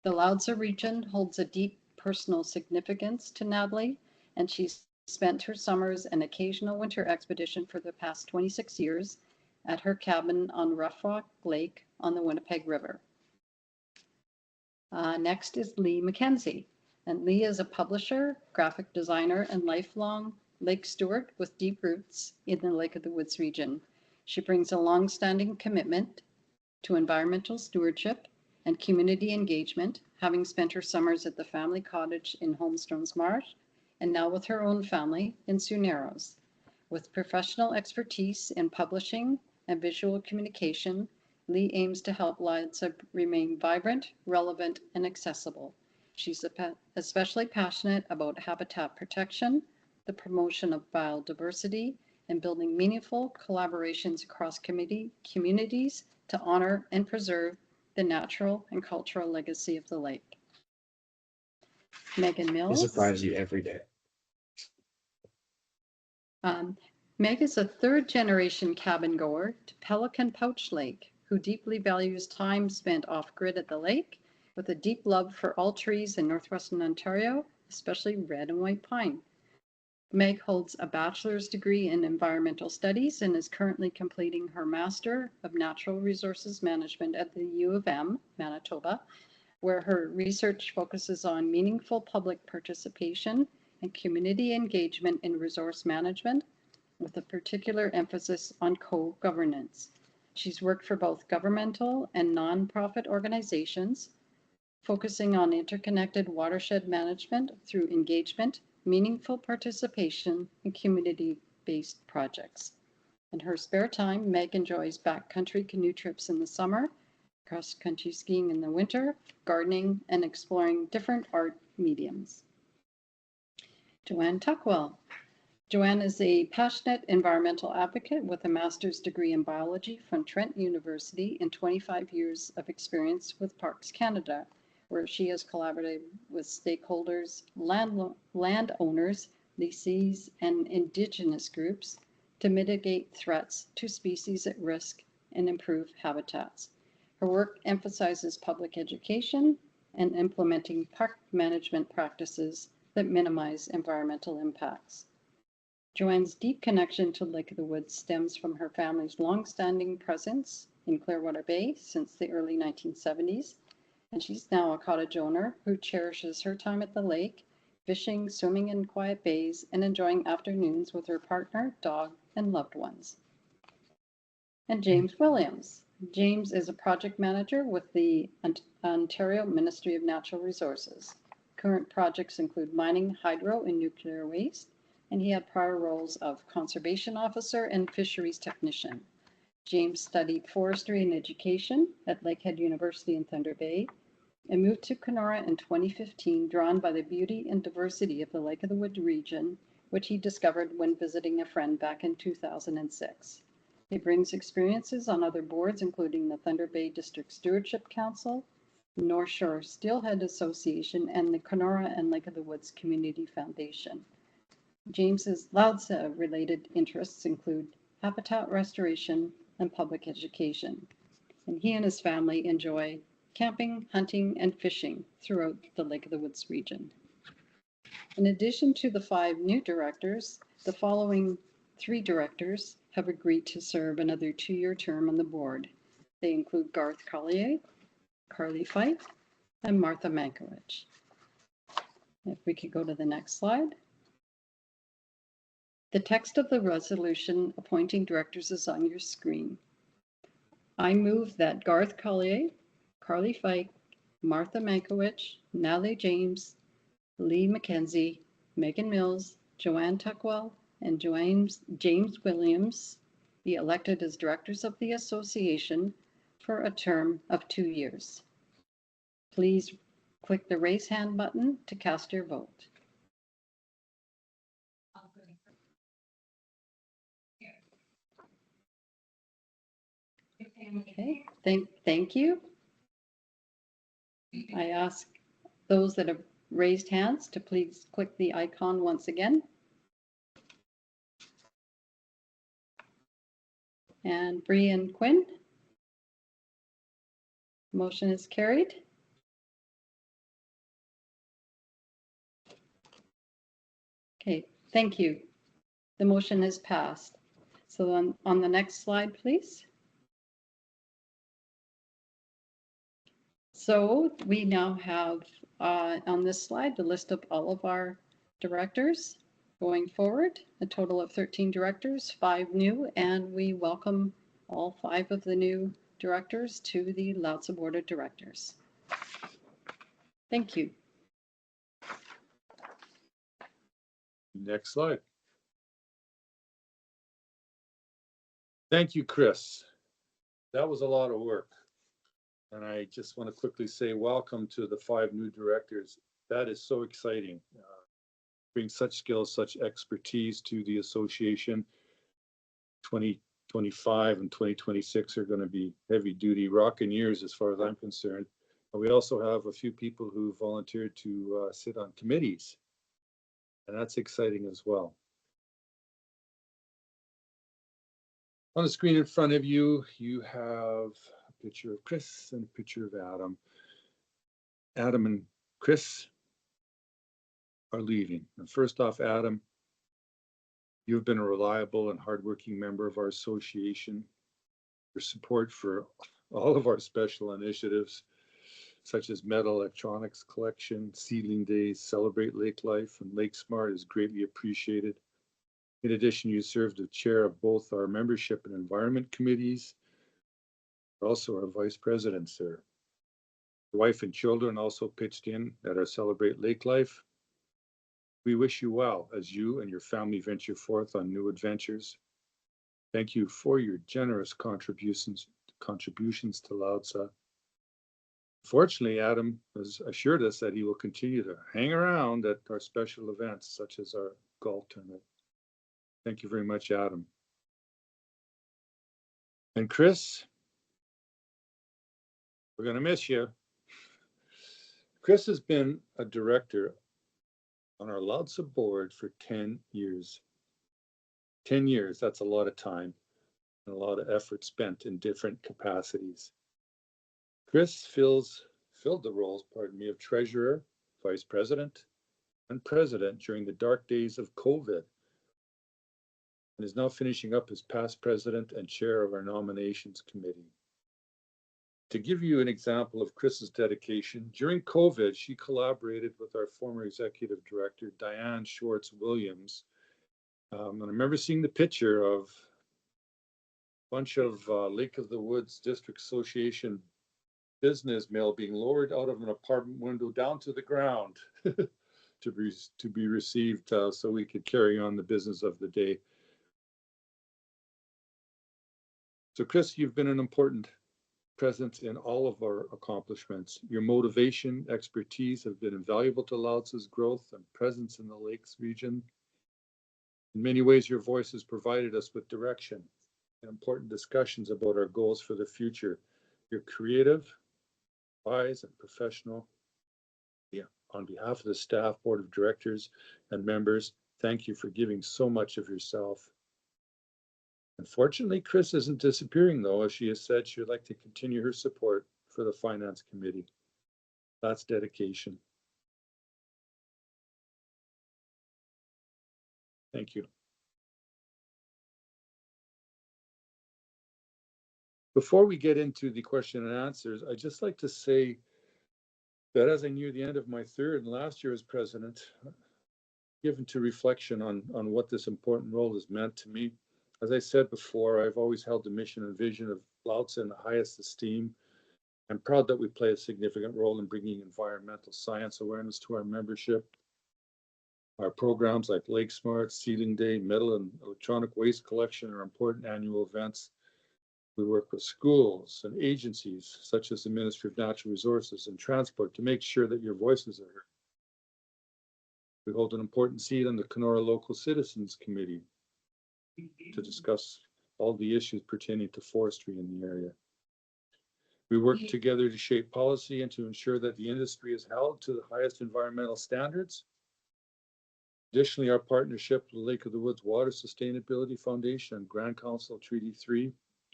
The Lowdsa region holds a deep personal significance to Natalie, and she's spent her summers and occasional winter expedition for the past 26 years at her cabin on Rough Rock Lake on the Winnipeg River. Next is Lee McKenzie, and Lee is a publisher, graphic designer, and lifelong lake steward with deep roots in the Lake of the Woods region. She brings a long-standing commitment to environmental stewardship and community engagement, having spent her summers at the family cottage in Holmstones Marsh, and now with her own family in Sioux Narrows. With professional expertise in publishing and visual communication, Lee aims to help Lowdsa remain vibrant, relevant, and accessible. She's especially passionate about habitat protection, the promotion of biodiversity, and building meaningful collaborations across communities to honor and preserve the natural and cultural legacy of the lake. Megan Mills. It surprises you every day. Meg is a 3rd-generation cabin goer to Pelican Pouch Lake, who deeply values time spent off-grid at the lake, with a deep love for all trees in northwestern Ontario, especially red and white pine. Meg holds a bachelor's degree in environmental studies and is currently completing her Master of Natural Resources Management at the U of M, Manitoba, where her research focuses on meaningful public participation and community engagement in resource management, with a particular emphasis on co-governance. She's worked for both governmental and nonprofit organizations, focusing on interconnected watershed management through engagement, meaningful participation, and community-based projects. In her spare time, Meg enjoys backcountry canoe trips in the summer, cross-country skiing in the winter, gardening, and exploring different art mediums. Joanne Tuckwell. Joanne is a passionate environmental advocate with a master's degree in biology from Trent University and 25 years of experience with Parks Canada, where she has collaborated with stakeholders, landowners, lessees, and Indigenous groups to mitigate threats to species at risk and improve habitats. Her work emphasizes public education and implementing park management practices that minimize environmental impacts. Joanne's deep connection to Lake of the Woods stems from her family's long-standing presence in Clearwater Bay since the early 1970s, and she's now a cottage owner who cherishes her time at the lake, fishing, swimming in quiet bays, and enjoying afternoons with her partner, dog, and loved ones. And James Williams. James is a project manager with the Ontario Ministry of Natural Resources. Current projects include mining, hydro, and nuclear waste, and he had prior roles of conservation officer and fisheries technician. James studied forestry and education at Lakehead University in Thunder Bay and moved to Kenora in 2015, drawn by the beauty and diversity of the Lake of the Woods region, which he discovered when visiting a friend back in 2006. He brings experiences on other boards, including the Thunder Bay District Stewardship Council, North Shore Steelhead Association, and the Kenora and Lake of the Woods Community Foundation. James's Lowdsa related interests include habitat restoration and public education, and he and his family enjoy camping, hunting, and fishing throughout the Lake of the Woods region. In addition to the 5 new directors, the following 3 directors have agreed to serve another 2-year term on the board. They include Garth Collier, Carly Fife, and Martha Mankiewicz. If we could go to the next slide. The text of the resolution appointing directors is on your screen. I move that Garth Collier, Carly Fife, Martha Mankiewicz, Natalie James, Lee McKenzie, Megan Mills, Joanne Tuckwell, and James Williams be elected as directors of the association for a term of 2 years. Please click the raise hand button to cast your vote. Okay, thank you. I ask those that have raised hands to please click the icon once again. And Bree and Quinn. Motion is carried. Okay, thank you. The motion is passed. So on the next slide, please. So we now have on this slide the list of all of our directors going forward, a total of 13 directors, 5 new, and we welcome all 5 of the new directors to the Lowdsa Board of Directors. Thank you. Next slide. Thank you, Chris. That was a lot of work. And I just want to quickly say welcome to the 5 new directors. That is so exciting. Bring such skills, such expertise to the association. 2025 and 2026 are going to be heavy duty rocking years as far as I'm concerned. And we also have a few people who volunteered to sit on committees. And that's exciting as well. On the screen in front of you, you have a picture of Chris and a picture of Adam. Adam and Chris are leaving. And first off, Adam, you've been a reliable and hardworking member of our association. Your support for all of our special initiatives, such as metal electronics collection, seedling days, Celebrate Lake Life, and Lake Smart is greatly appreciated. In addition, you served as chair of both our membership and environment committees, also our vice presidents there. Your wife and children also pitched in at our Celebrate Lake Life. We wish you well as you and your family venture forth on new adventures. Thank you for your generous contributions to Lowdsa. Fortunately, Adam has assured us that he will continue to hang around at our special events, such as our golf tournament. Thank you very much, Adam. And Chris, we're going to miss you. Chris has been a director on our Lowdsa board for 10 years. 10 years, that's a lot of time and a lot of effort spent in different capacities. Chris filled the roles, of treasurer, vice president, and president during the dark days of COVID, and is now finishing up as past president and chair of our nominations committee. To give you an example of Chris's dedication, during COVID, she collaborated with our former executive director, Diane Schwartz-Williams. And I remember seeing the picture of a bunch of Lake of the Woods District Association business mail being lowered out of an apartment window down to the ground to be received so we could carry on the business of the day. So Chris, you've been an important presence in all of our accomplishments. Your motivation, expertise have been invaluable to Lowdsa's growth and presence in the Lakes region. In many ways, your voice has provided us with direction and important discussions about our goals for the future. You're creative, wise, and professional. Yeah, on behalf of the staff, board of directors, and members, thank you for giving so much of yourself. Unfortunately, Chris isn't disappearing, though. As she has said, she would like to continue her support for the Finance Committee. That's dedication. Thank you. Before we get into the question and answers, I'd just like to say that as I near the end of my third and last year as president, given to reflection on what this important role has meant to me. As I said before, I've always held the mission and vision of Lowdsa in the highest esteem. I'm proud that we play a significant role in bringing environmental science awareness to our membership. Our programs like Lake Smart, Sealing Day, metal and electronic waste collection are important annual events. We work with schools and agencies such as the Ministry of Natural Resources and Transport to make sure that your voices are heard. We hold an important seat on the Kenora Local Citizens Committee to discuss all the issues pertaining to forestry in the area. We work together to shape policy and to ensure that the industry is held to the highest environmental standards. Additionally, our partnership with the Lake of the Woods Water Sustainability Foundation and Grand Council Treaty 3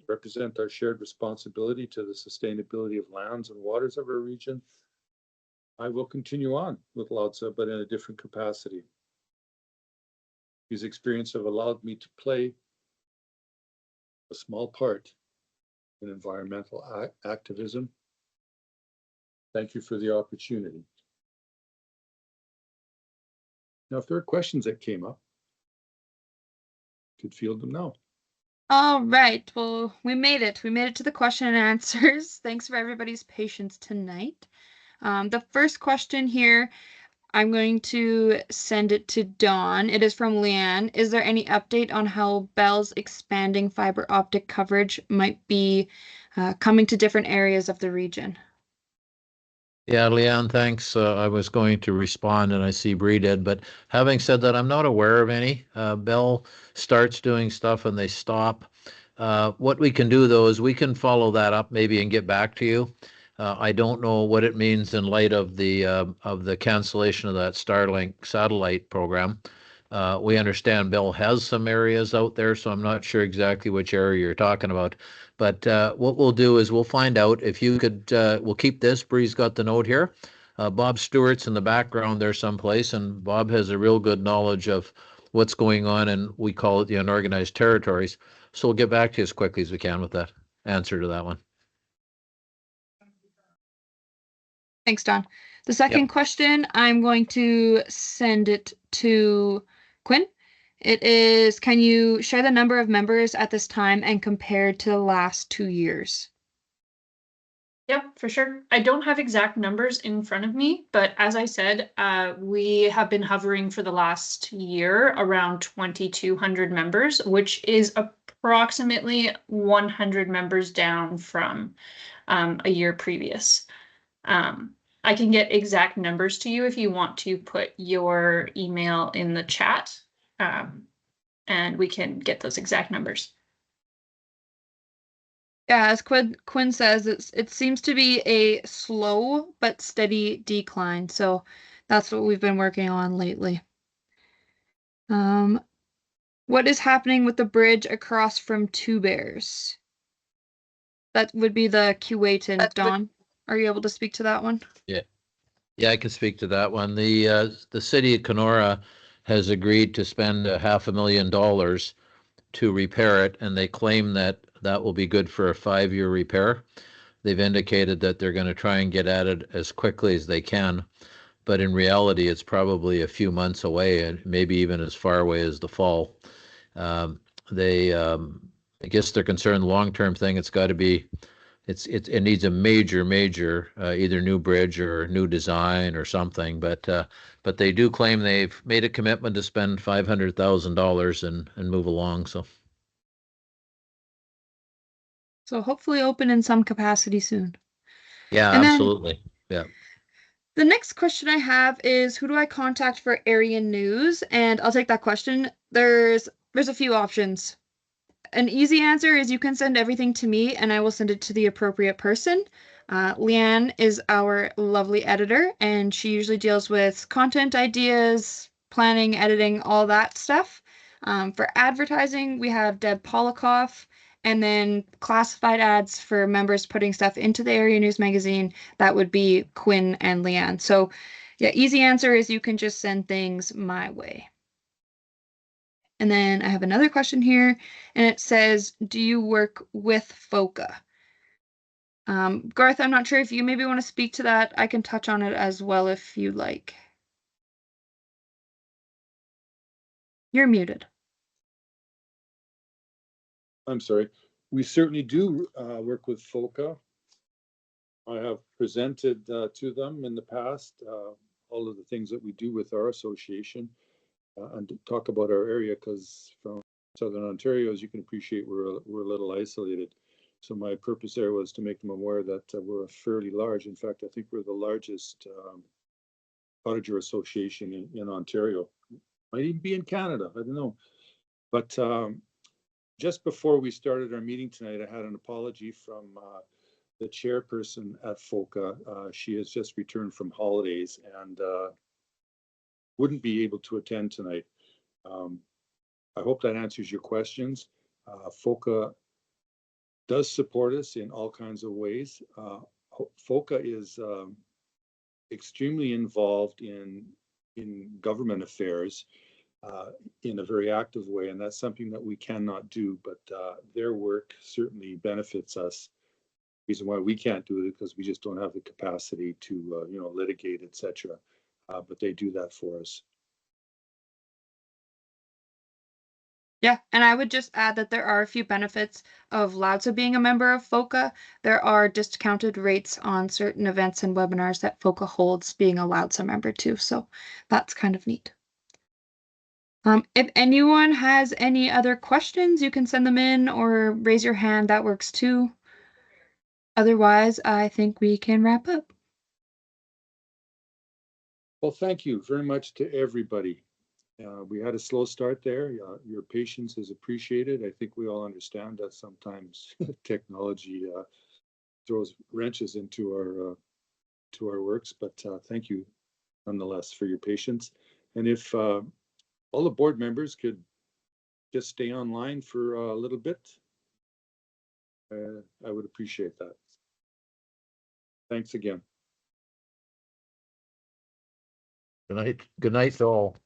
represent our shared responsibility to the sustainability of lands and waters of our region. I will continue on with Lowdsa, but in a different capacity. These experiences have allowed me to play a small part in environmental activism. Thank you for the opportunity. Now, if there are questions that came up, you could field them now. All right. Well, we made it. We made it to the question and answers. Thanks for everybody's patience tonight. The first question here, I'm going to send it to Dawn. It is from Leanne. Is there any update on how Bell's expanding fiber optic coverage might be coming to different areas of the region? Yeah, Leanne, thanks. I was going to respond and I see Bree did, but having said that, I'm not aware of any. Bell starts doing stuff and they stop. What we can do though is we can follow that up maybe and get back to you. I don't know what it means in light of the cancellation of that Starlink satellite program. We understand Bell has some areas out there, so I'm not sure exactly which area you're talking about. But what we'll do is we'll find out if you could, we'll keep this. Bree's got the note here. Bob Stewart's in the background there someplace, and Bob has a real good knowledge of what's going on, and we call it the unorganized territories. So we'll get back to you as quickly as we can with that answer to that one. Thanks, Don. The second question, I'm going to send it to Quinn. It is, can you share the number of members at this time and compared to the last 2 years? Yep, for sure. I don't have exact numbers in front of me, but as I said, we have been hovering for the last year around 2,200 members, which is approximately 100 members down from a year previous. I can get exact numbers to you if you want to put your email in the chat, and we can get those exact numbers. Yeah, as Quinn says, it seems to be a slow but steady decline. So that's what we've been working on lately. What is happening with the bridge across from Two Bears? That would be the Kuwaitan. Dawn, are you able to speak to that one? Yeah, I can speak to that one. The city of Kenora has agreed to spend $500,000 to repair it, and they claim that that will be good for a 5-year repair. They've indicated that they're going to try and get at it as quickly as they can, but in reality, it's probably a few months away, and maybe even as far away as the fall. I guess they're concerned long-term thing. It's got to be. It needs a major either new bridge or new design or something. But they do claim they've made a commitment to spend $500,000 and move along. So hopefully open in some capacity soon. Yeah, And then absolutely. Yeah. the next question I have is, who do I contact for area news? And I'll take that question. There's a few options. An easy answer is you can send everything to me and I will send it to the appropriate person. Leanne is our lovely editor, and she usually deals with content ideas, planning, editing, all that stuff. For advertising, we have Deb Polikoff, and then classified ads for members putting stuff into the area news magazine. That would be Quinn and Leanne. So yeah, easy answer is you can just send things my way. And then I have another question here, and it says, do you work with FOCA? Garth, I'm not sure if you maybe want to speak to that. I can touch on it as well if you like. You're muted. I'm sorry. We certainly do work with FOCA. I have presented to them in the past all of the things that we do with our association and to talk about our area, because from Southern Ontario, as you can appreciate, we're a little isolated. So my purpose there was to make them aware that we're fairly large. In fact, I think we're the largest cottager association in Ontario. Might even be in Canada, I don't know. But just before we started our meeting tonight, I had an apology from the chairperson at FOCA. She has just returned from holidays and wouldn't be able to attend tonight. I hope that answers your questions. FOCA does support us in all kinds of ways. FOCA is extremely involved in government affairs in a very active way, and that's something that we cannot do, but their work certainly benefits us. The reason why we can't do it is because we just don't have the capacity to litigate, etc. But they do that for us. Yeah, and I would just add that there are a few benefits of Lowdsa being a member of FOCA. There are discounted rates on certain events and webinars that FOCA holds, being a Lowdsa member too. So that's kind of neat. If anyone has any other questions, you can send them in or raise your hand. That works too. Otherwise, I think we can wrap up. Well, thank you very much to everybody. We had a slow start there. Your patience is appreciated. I think we all understand that sometimes technology throws wrenches into our works, but thank you nonetheless for your patience. And if all the board members could just stay online for a little bit, I would appreciate that. Thanks again. Good night. Good night to all.